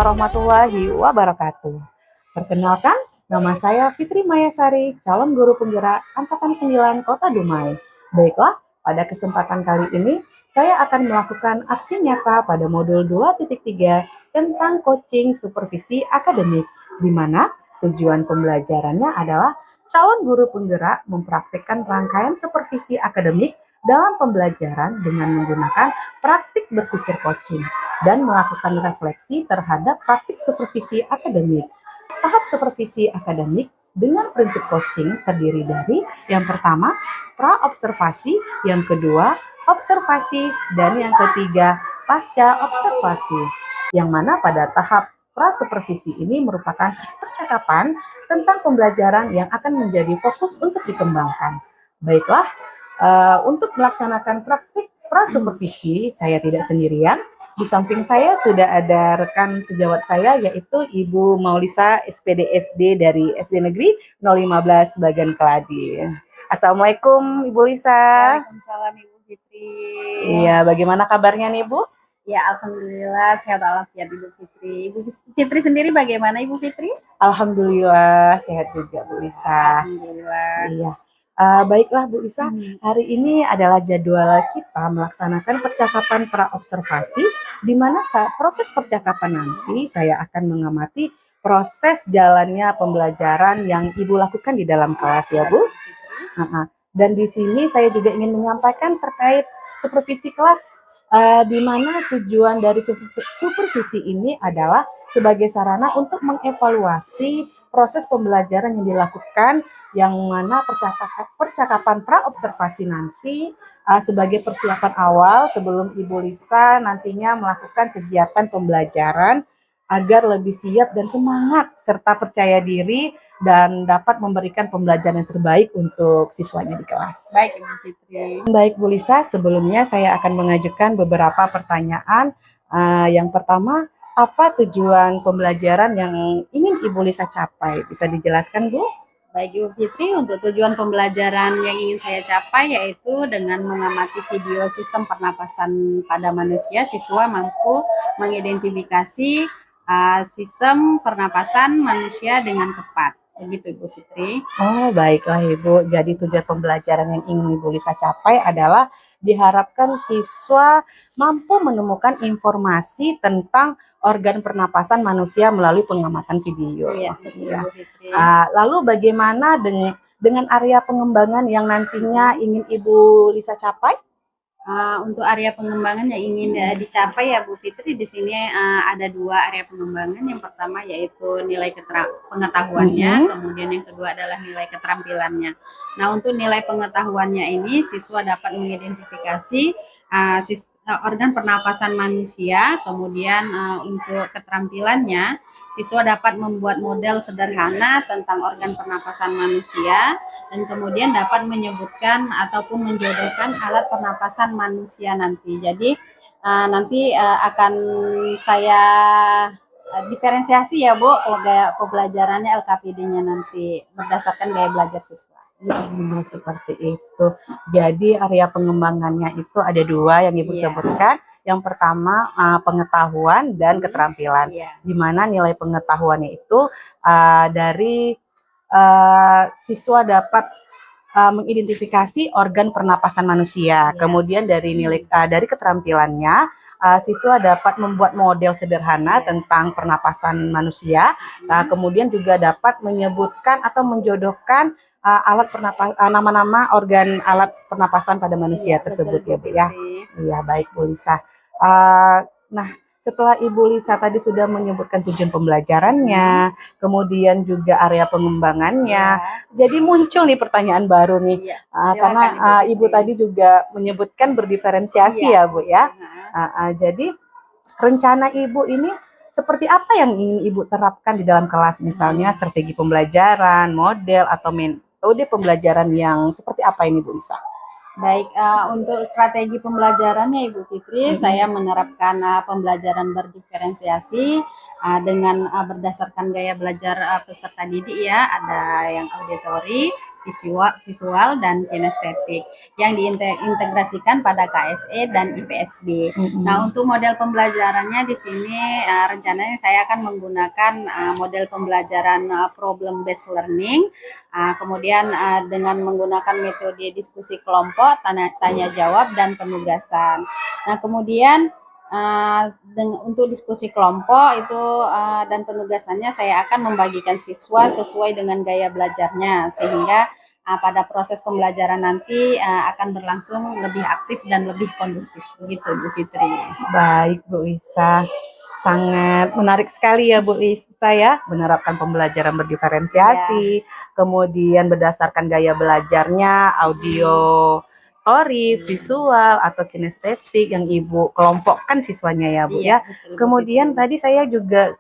warahmatullahi wabarakatuh. Perkenalkan, nama saya Fitri Mayasari, calon guru penggerak Angkatan 9 Kota Dumai. Baiklah, pada kesempatan kali ini saya akan melakukan aksi nyata pada modul 2.3 tentang coaching supervisi akademik, di mana tujuan pembelajarannya adalah calon guru penggerak mempraktikkan rangkaian supervisi akademik dalam pembelajaran dengan menggunakan praktik berpikir coaching dan melakukan refleksi terhadap praktik supervisi akademik. Tahap supervisi akademik dengan prinsip coaching terdiri dari yang pertama, pra-observasi, yang kedua, observasi, dan yang ketiga, pasca observasi. Yang mana pada tahap pra-supervisi ini merupakan percakapan tentang pembelajaran yang akan menjadi fokus untuk dikembangkan. Baiklah, untuk melaksanakan praktik pra-supervisi, saya tidak sendirian. Di samping saya sudah ada rekan sejawat saya, yaitu Ibu Maulisa, SPD SD dari SD Negeri 015 Bagan Keladi. Assalamualaikum Ibu Lisa. Waalaikumsalam Ibu Fitri. Iya, bagaimana kabarnya nih Bu? Ya, alhamdulillah sehat walafiat Ibu Fitri. Ibu Fitri sendiri bagaimana Ibu Fitri? Alhamdulillah sehat juga Bu Lisa. Alhamdulillah. Iya. Baiklah Bu Lisa, hari ini adalah jadwal kita melaksanakan percakapan pra-observasi, di mana proses percakapan nanti saya akan mengamati proses jalannya pembelajaran yang Ibu lakukan di dalam kelas ya Bu. Dan di sini saya juga ingin menyampaikan terkait supervisi kelas, di mana tujuan dari supervisi ini adalah sebagai sarana untuk mengevaluasi proses pembelajaran yang dilakukan, yang mana percakapan pra-observasi nanti sebagai persiapan awal sebelum Ibu Lisa nantinya melakukan kegiatan pembelajaran agar lebih siap dan semangat serta percaya diri dan dapat memberikan pembelajaran yang terbaik untuk siswanya di kelas. Baik Ibu Fitri. Baik Bu Lisa, sebelumnya saya akan mengajukan beberapa pertanyaan. Yang pertama, apa tujuan pembelajaran yang ingin Ibu Lisa capai? Bisa dijelaskan Bu? Baik Ibu Fitri, untuk tujuan pembelajaran yang ingin saya capai yaitu dengan mengamati video sistem pernapasan pada manusia, siswa mampu mengidentifikasi sistem pernapasan manusia dengan tepat. Begitu Ibu Fitri. Oh, baiklah Ibu. Jadi tujuan pembelajaran yang ingin Ibu Lisa capai adalah diharapkan siswa mampu menemukan informasi tentang organ pernapasan manusia melalui pengamatan video. Iya, Ya. Ibu Fitri. Lalu bagaimana dengan area pengembangan yang nantinya ingin Ibu Lisa capai? Untuk area pengembangan yang ingin dicapai ya Bu Fitri, di sini ada dua area pengembangan. Yang pertama yaitu nilai pengetahuannya, kemudian yang kedua adalah nilai keterampilannya. Nah, untuk nilai pengetahuannya ini siswa dapat mengidentifikasi organ pernapasan manusia, kemudian untuk keterampilannya siswa dapat membuat model sederhana tentang organ pernapasan manusia dan kemudian dapat menyebutkan ataupun menjodohkan alat pernapasan manusia nanti. Jadi nanti akan saya diferensiasi ya Bu, gaya pembelajarannya LKPD-nya nanti berdasarkan gaya belajar siswa. Seperti itu. Jadi area pengembangannya itu ada dua yang Ibu sebutkan. Yang pertama pengetahuan dan keterampilan. Di mana nilai pengetahuannya itu dari siswa dapat mengidentifikasi organ pernapasan manusia. Kemudian dari nilai dari keterampilannya siswa dapat membuat model sederhana tentang pernapasan manusia. Kemudian juga dapat menyebutkan atau menjodohkan alat nama-nama organ alat pernapasan pada manusia tersebut ya Bu ya. Iya, baik Bu Lisa. Nah, setelah Ibu Lisa tadi sudah menyebutkan tujuan pembelajarannya, kemudian juga area pengembangannya, jadi muncul nih pertanyaan baru nih, karena Ibu tadi juga menyebutkan berdiferensiasi ya Bu ya. Jadi rencana Ibu ini seperti apa yang ingin Ibu terapkan di dalam kelas, misalnya strategi pembelajaran, model atau metode pembelajaran yang seperti apa ini Bu Lisa? Baik, untuk strategi pembelajarannya Ibu Fitri, saya menerapkan pembelajaran berdiferensiasi dengan berdasarkan gaya belajar peserta didik ya, ada yang auditori, visual dan kinestetik yang diintegrasikan pada KSE dan IPSB. Nah, untuk model pembelajarannya di sini rencananya saya akan menggunakan model pembelajaran problem based learning, kemudian dengan menggunakan metode diskusi kelompok, tanya jawab dan penugasan. Nah, kemudian untuk diskusi kelompok itu dan penugasannya saya akan membagikan siswa sesuai dengan gaya belajarnya, sehingga pada proses pembelajaran nanti akan berlangsung lebih aktif dan lebih kondusif, begitu Bu Fitri. Baik Bu Lisa, sangat menarik sekali ya Bu Lisa ya, menerapkan pembelajaran berdiferensiasi, kemudian berdasarkan gaya belajarnya, audio visual atau kinestetik yang Ibu kelompokkan siswanya ya Bu ya. Kemudian tadi saya juga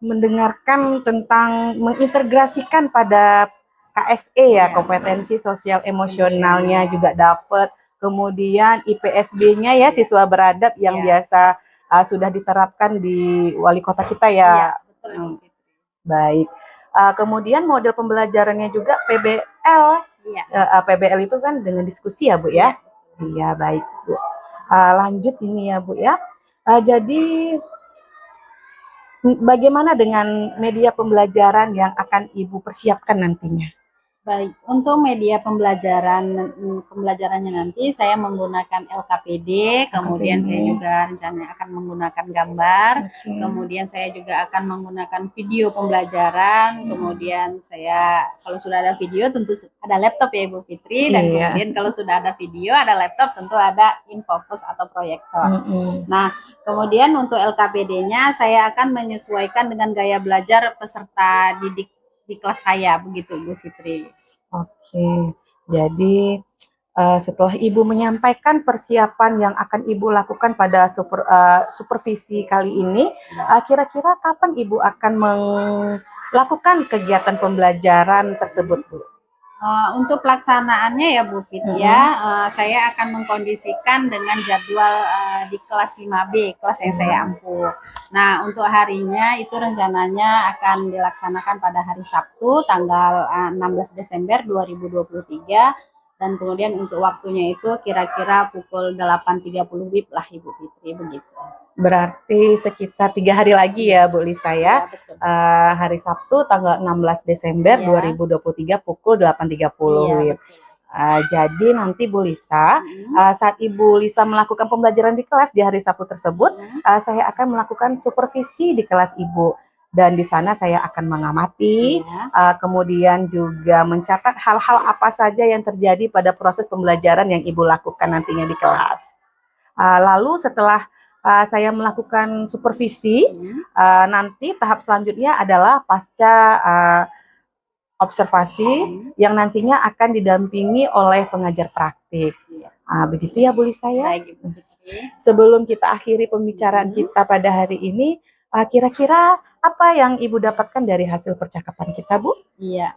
mendengarkan tentang mengintegrasikan pada KSE ya, kompetensi sosial emosionalnya juga dapat. Kemudian IPSB-nya ya, siswa beradab yang biasa sudah diterapkan di wali kota kita ya. Baik. Kemudian model pembelajarannya juga PBL. PBL itu kan dengan diskusi ya Bu ya. Iya baik Bu. Lanjut ini ya Bu ya. Jadi bagaimana dengan media pembelajaran yang akan Ibu persiapkan nantinya? Baik, untuk media pembelajarannya nanti saya menggunakan LKPD, kemudian saya juga rencananya akan menggunakan gambar, kemudian saya juga akan menggunakan video pembelajaran, kemudian saya kalau sudah ada video tentu ada laptop ya Ibu Fitri, dan kemudian kalau sudah ada video ada laptop tentu ada infocus atau proyektor. Nah, kemudian untuk LKPD-nya saya akan menyesuaikan dengan gaya belajar peserta didik di kelas saya, begitu Bu Fitri. Oke, jadi setelah Ibu menyampaikan persiapan yang akan Ibu lakukan pada supervisi kali ini, kira-kira kapan Ibu akan melakukan kegiatan pembelajaran tersebut Bu? Untuk pelaksanaannya ya Bu Fit saya akan mengkondisikan dengan jadwal di kelas 5B, kelas yang saya ampuh. Nah, untuk harinya itu rencananya akan dilaksanakan pada hari Sabtu tanggal 16 Desember 2023, dan kemudian untuk waktunya itu kira-kira pukul 8.30 WIB lah Ibu Fitri, begitu. Berarti sekitar 3 hari lagi ya Bu Lisa ya. Hari Sabtu tanggal 16 Desember 2023 pukul 8.30 WIB. Jadi nanti Bu Lisa, saat Ibu Lisa melakukan pembelajaran di kelas di hari Sabtu tersebut, saya akan melakukan supervisi di kelas Ibu. Dan di sana saya akan mengamati, kemudian juga mencatat hal-hal apa saja yang terjadi pada proses pembelajaran yang Ibu lakukan nantinya di kelas. Lalu setelah saya melakukan supervisi, nanti tahap selanjutnya adalah pasca observasi yang nantinya akan didampingi oleh pengajar praktik. Begitu ya Bu Lisa ya. Sebelum kita akhiri pembicaraan kita pada hari ini, kira-kira apa yang Ibu dapatkan dari hasil percakapan kita Bu? Iya,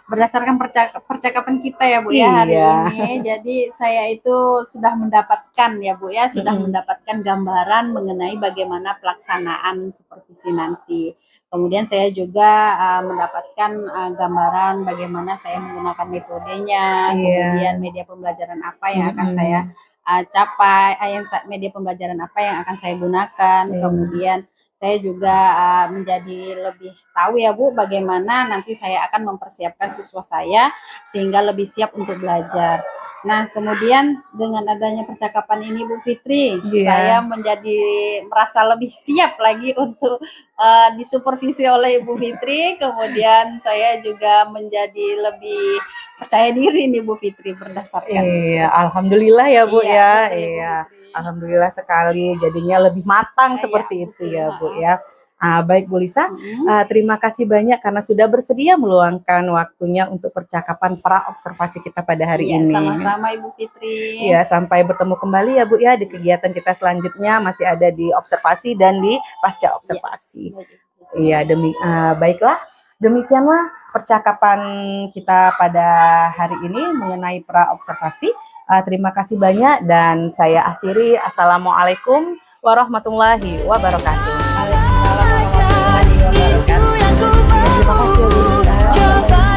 berdasarkan percakapan kita ya Bu ya hari ini, jadi saya itu sudah mendapatkan ya Bu ya, sudah mendapatkan gambaran mengenai bagaimana pelaksanaan supervisi nanti. Kemudian saya juga mendapatkan gambaran bagaimana saya menggunakan metodenya, kemudian media pembelajaran apa yang akan saya capai, media pembelajaran apa yang akan saya gunakan, kemudian saya juga menjadi lebih tahu ya Bu bagaimana nanti saya akan mempersiapkan siswa saya sehingga lebih siap untuk belajar. Nah, kemudian dengan adanya percakapan ini Bu Fitri, saya menjadi merasa lebih siap lagi untuk disupervisi oleh Ibu Fitri, kemudian saya juga menjadi lebih percaya diri nih Bu Fitri berdasarkan. Alhamdulillah ya Bu ya. Alhamdulillah sekali, jadinya lebih matang seperti itu ya Bu ya. Baik Bu Lisa, terima kasih banyak karena sudah bersedia meluangkan waktunya untuk percakapan pra observasi kita pada hari ini. Sama-sama Ibu Fitri. Ya, sampai bertemu kembali ya Bu ya di kegiatan kita selanjutnya, masih ada di observasi dan di pasca observasi. Iya, baiklah, demikianlah percakapan kita pada hari ini mengenai pra observasi. Terima kasih banyak dan saya akhiri. Assalamualaikum warahmatullahi wabarakatuh. Waalaikumsalam warahmatullahi wabarakatuh. Terima kasih Bu Lisa.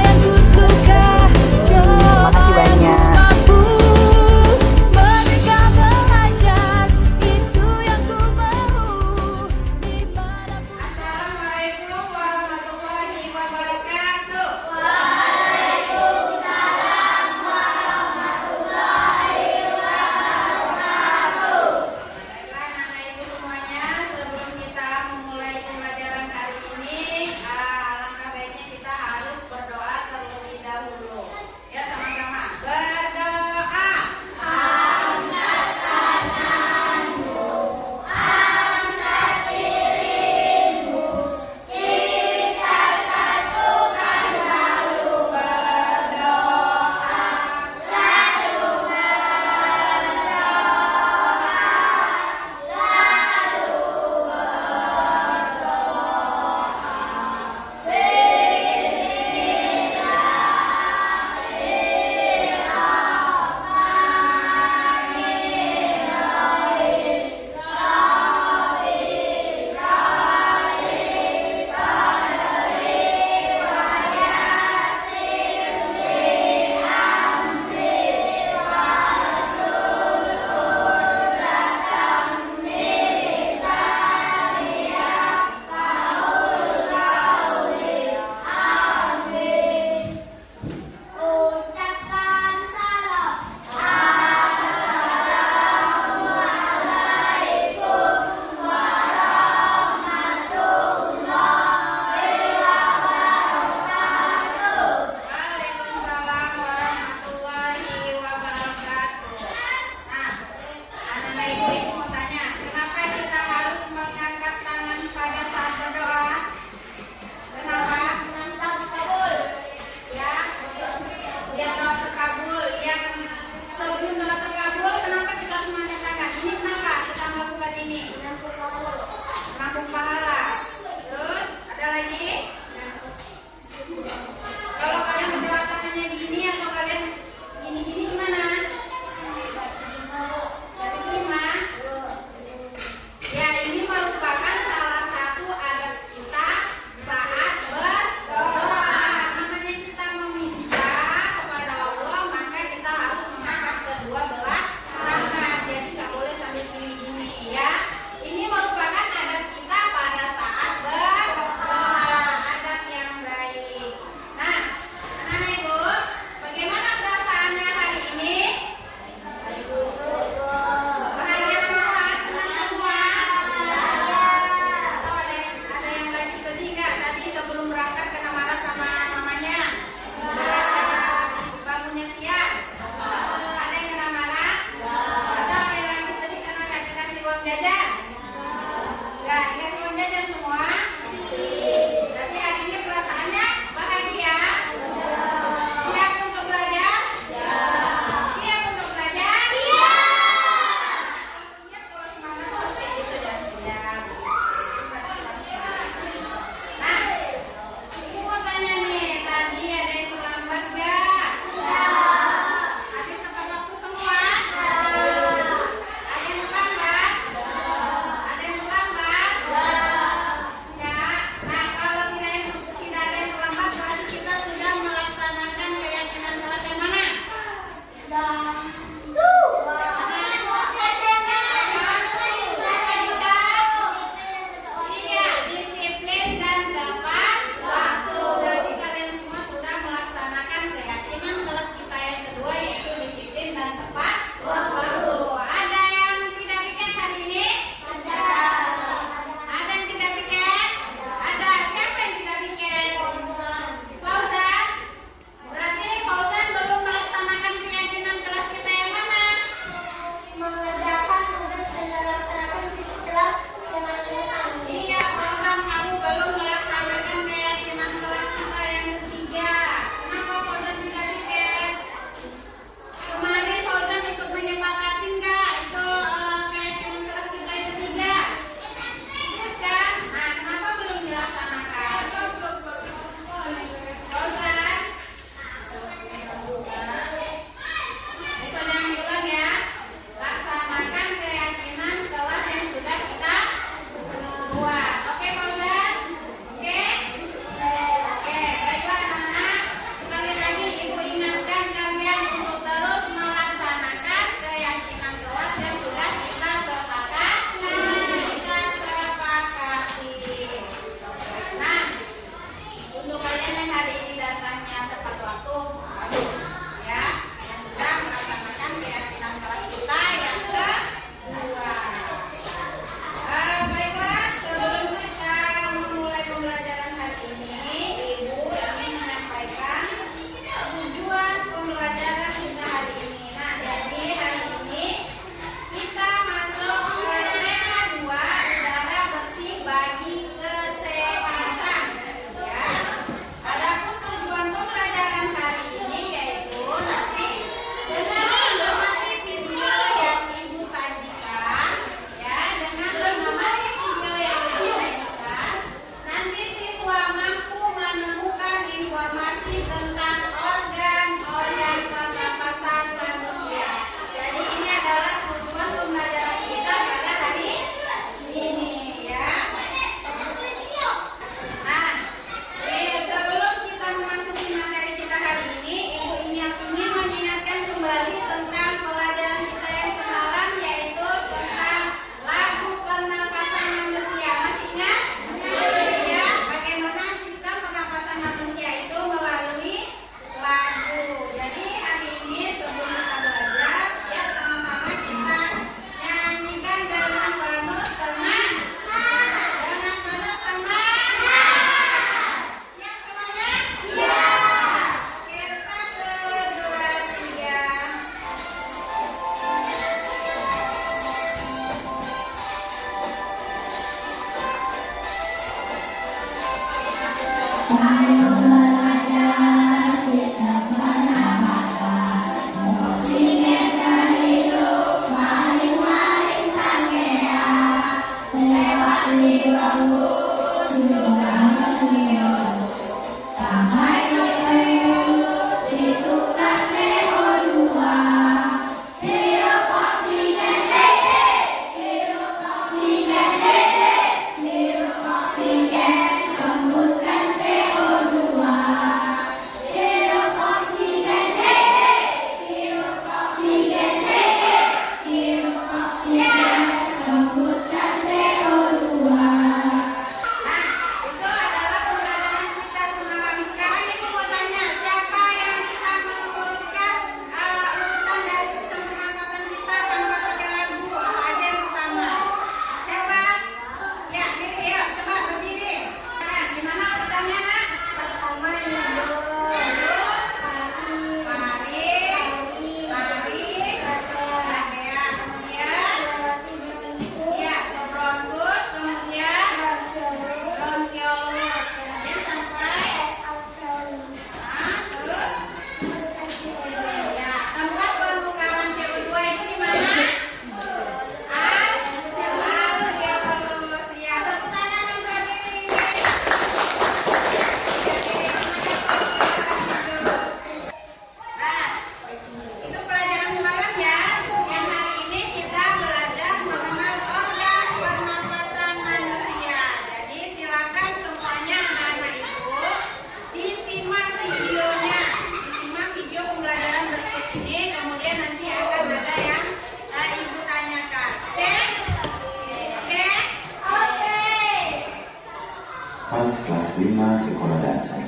Pas kelas 5 sekolah dasar.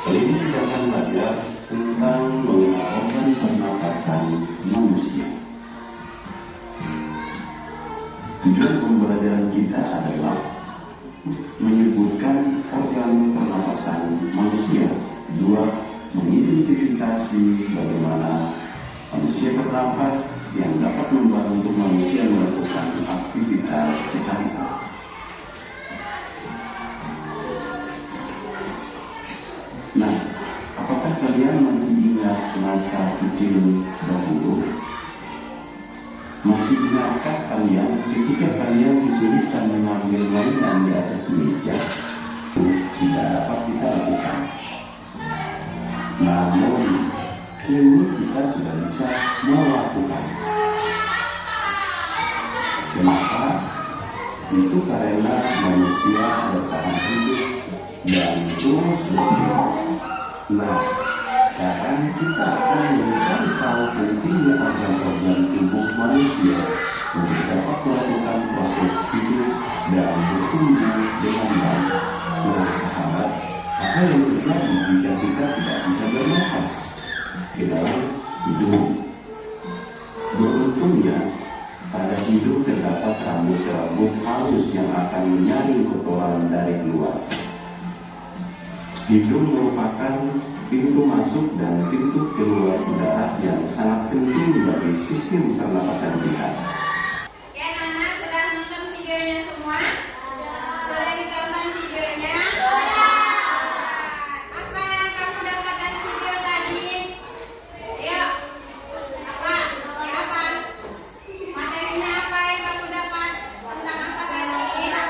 Kali ini kita akan belajar tentang mengenal organ pernapasan manusia. Tujuan pembelajaran kita adalah menyebutkan organ pernapasan manusia. 2. Mengidentifikasi bagaimana manusia bernapas yang dapat membantu manusia melakukan aktivitas sehari-hari. Nah, apakah kalian masih ingat masa kecil dahulu? Masih ingatkah kalian ketika kalian kesulitan mengambil mainan di atas meja? Tidak dapat kita lakukan. Namun, kini kita sudah bisa melakukan. Kenapa? Itu karena manusia bertahan hidup dan terus berkembang. Nah, sekarang kita akan mencari tahu pentingnya organ-organ tubuh manusia untuk dapat melakukan proses hidup dan bertumbuh dengan baik. Nah, sahabat, apa yang terjadi jika kita tidak bisa bernapas ke dalam hidup? Beruntungnya, pada hidup terdapat rambut-rambut halus yang akan menyaring kotoran dari luar. Hidung merupakan pintu masuk dan pintu keluar udara yang sangat penting bagi sistem pernapasan kita. Oke, anak-anak sudah nonton videonya semua? Sudah ditonton videonya? Apa yang kamu dapat dari video tadi? Ayo, apa? Ya, apa? Materinya apa yang kamu dapat? Tentang apa tadi? Ya,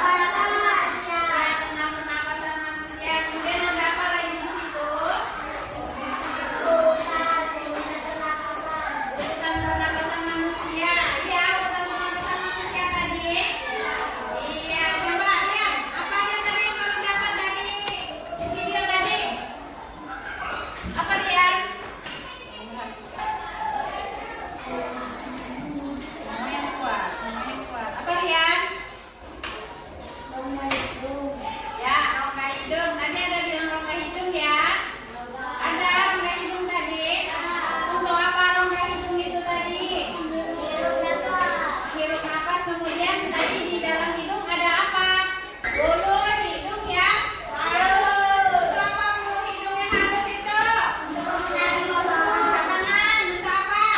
tentang pernapasan manusia. Kemudian ada apa lagi di situ? Urutan pernapasan manusia. Iya, urutan pernapasan manusia tadi. Iya, coba lihat. Apa aja tadi yang kamu dapat dari video tadi? Apa dia? Lumayan kuat, lumayan kuat. Apa dia? Ya, rongga hidung. Tadi ada bilang rongga hidung ya? Ada rongga hidung tadi? Untuk apa rongga hidung itu tadi? Hirup napas. Kemudian tadi di dalam hidung ada apa? Bulu hidung ya? Untuk apa bulu hidung yang halus itu? Tangan. Untuk apa?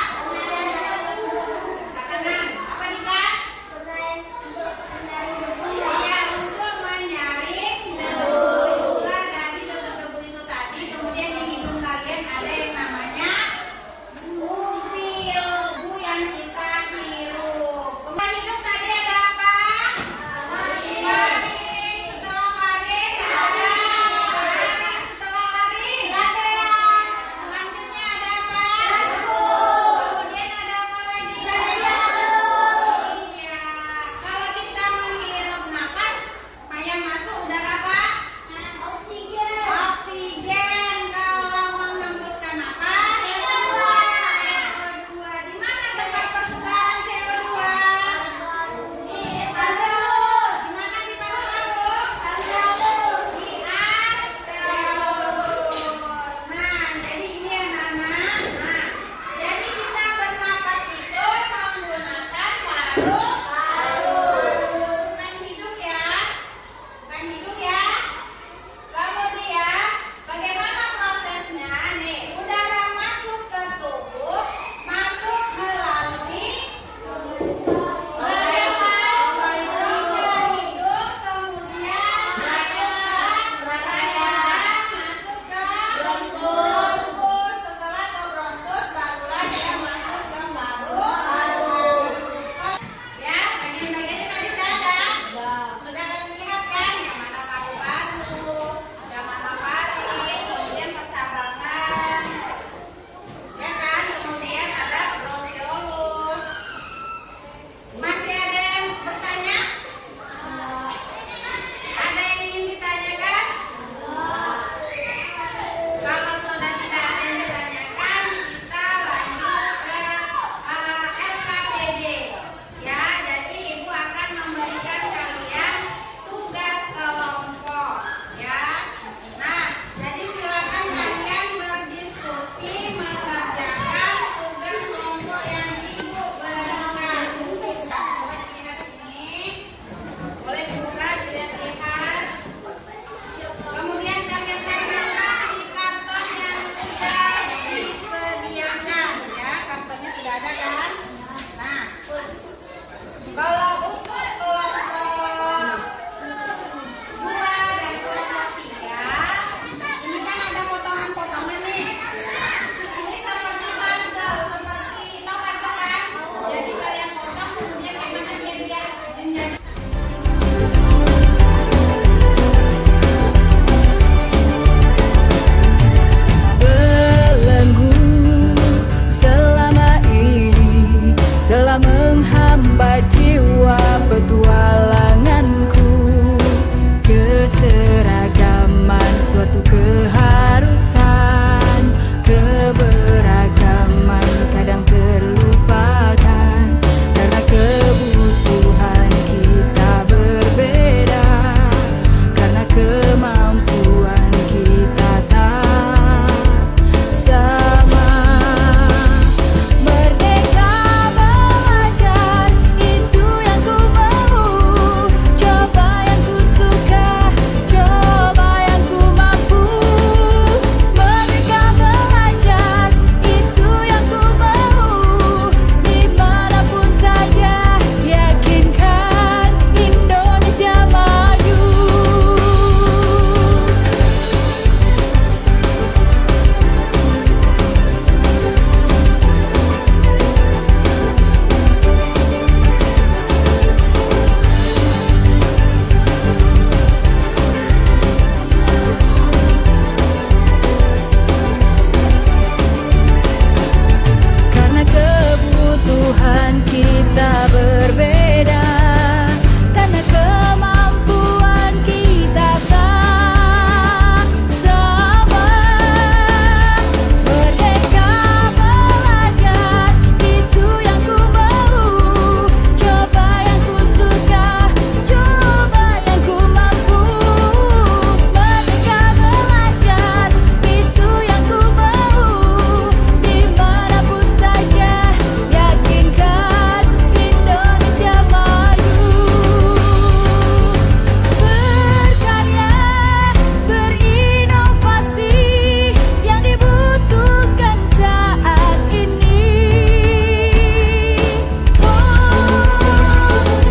menambah jiwa petualanganku. Keseragaman suatu keharusan, keberagaman kadang terlupakan karena kebutuhan kita berbeda, karena kemampuan kita tak sama. Merdeka belajar, itu yang ku mau. Coba yang ku suka, coba yang ku mampu. Merdeka belajar, itu yang ku mau. Dimanapun saja, yakinkan Indonesia maju. Karena kebutuhan kita berbeda, karena kemampuan kita tak sama. Merdeka belajar, itu yang ku mau. Coba yang ku suka, coba yang ku mampu. Merdeka belajar, itu yang ku mau. Dimanapun saja, yakinkan Indonesia maju. Berkarya, berinovasi yang dibutuhkan saat ini.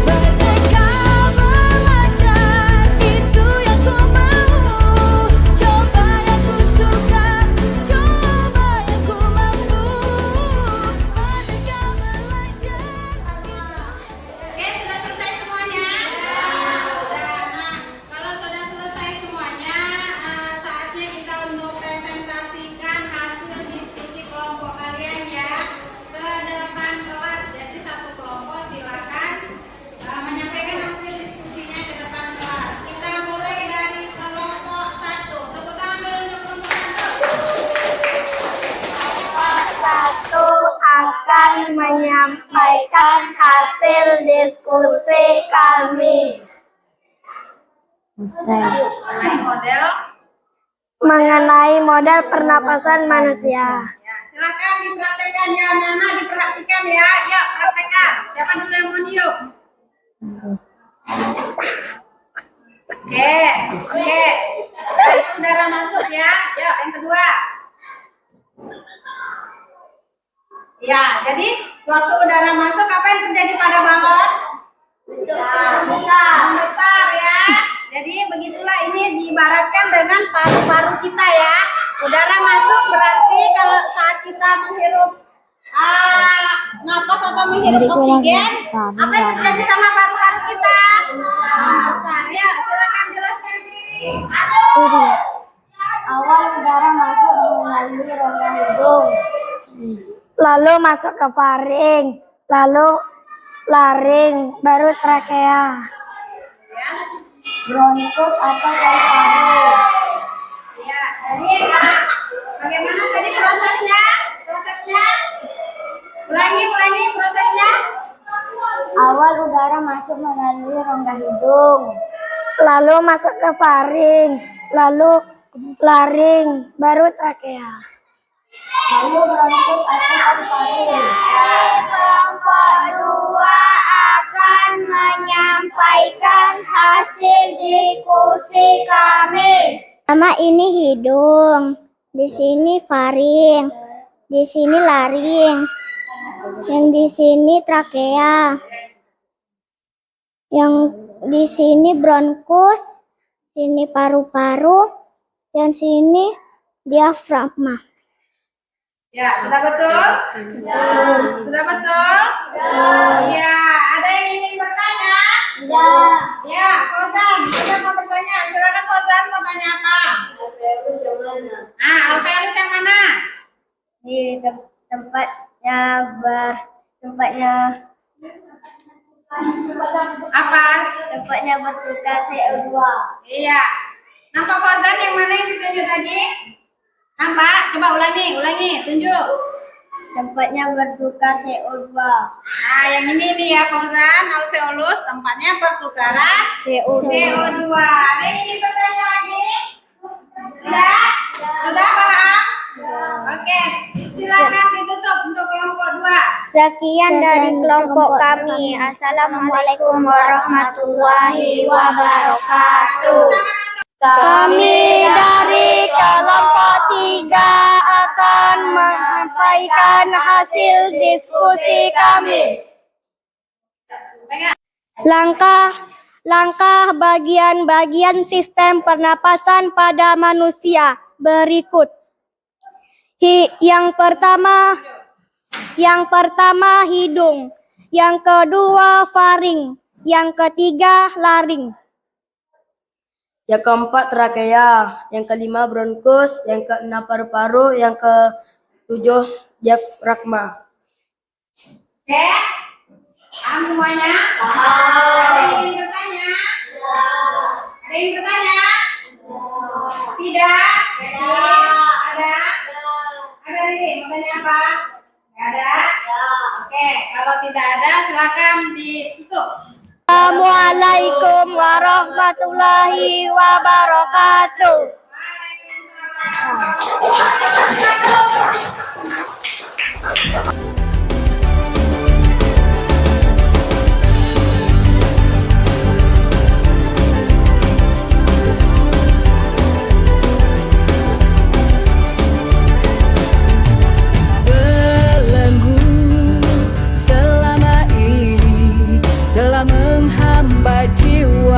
Merdeka belajar, itu yang ku mau. Coba yang ku suka, coba yang ku mampu. Merdeka belajar. Oke, sudah selesai semuanya? Sudah. Nah, kalau sudah selesai semuanya, saatnya kita untuk presentasikan hasil diskusi kelompok kalian ya ke depan kelas. Jadi satu kelompok silakan menyampaikan hasil diskusinya ke depan kelas. Kita mulai dari kelompok 1. Tepuk tangan dulu untuk kelompok 1 akan menyampaikan hasil diskusi kami mengenai model pernapasan manusia. Ya, silakan dipraktekkan ya anak-anak, diperhatikan ya. Yuk, praktekkan. Siapa dulu yang mau niup? Oke. Udara masuk ya. Yuk, yang kedua. Ya, jadi suatu udara masuk, apa yang terjadi pada balon? Membesar ya. Jadi begitulah ini diibaratkan dengan paru-paru kita ya. Udara masuk berarti kalau saat kita menghirup napas atau menghirup oksigen, apa yang terjadi sama paru-paru kita? Membesar. Ya, silakan jelaskan diri. Awal udara masuk melalui rongga hidung, lalu masuk ke faring, lalu laring, baru trakea, bronkus atau paru-paru. Ya, jadi bagaimana tadi prosesnya? Ulangi prosesnya. Awal udara masuk melalui rongga hidung, lalu masuk ke faring, lalu laring, baru trakea, lalu bronkus atau paru-paru. Kelompok 2 akan menyampaikan hasil diskusi kami. Pertama ini hidung, di sini faring, di sini laring, yang di sini trakea, yang di sini bronkus, sini paru-paru, dan sini diafragma. Ya, sudah betul? Sudah betul? Ya, ada yang ingin bertanya? Ya, Fauzan, siapa mau bertanya? Silakan Fauzan, mau tanya apa? Alveolus yang mana? Di tempatnya Apa? Tempatnya bertukar CO2. Iya. Nampak Fauzan yang mana yang ditunjuk tadi? Nampak? Coba ulangi, tunjuk. Tempatnya bertukar CO2. Nah, yang ini nih ya Fauzan, alveolus tempatnya pertukaran CO2. CO2. Ada yang ingin bertanya lagi? Sudah? Sudah paham? Oke, silakan ditutup untuk kelompok 2. Sekian dari kelompok kami. Assalamualaikum warahmatullahi wabarakatuh. Kami dari kelompok 3 akan menyampaikan hasil diskusi kami. Langkah bagian-bagian sistem pernapasan pada manusia berikut. Yang pertama hidung, yang kedua faring, yang ketiga laring. Yang keempat trakea, yang kelima bronkus, yang keenam paru-paru, yang ketujuh diafragma. Oke? Paham semuanya? Ada yang ingin bertanya? Ada yang bertanya? Tidak? Ada? Ada Ri, mau tanya apa? Nggak ada? Oke, kalau tidak ada silakan ditutup. Assalamualaikum warahmatullahi wabarakatuh. Belenggu selama ini telah menghambat jiwa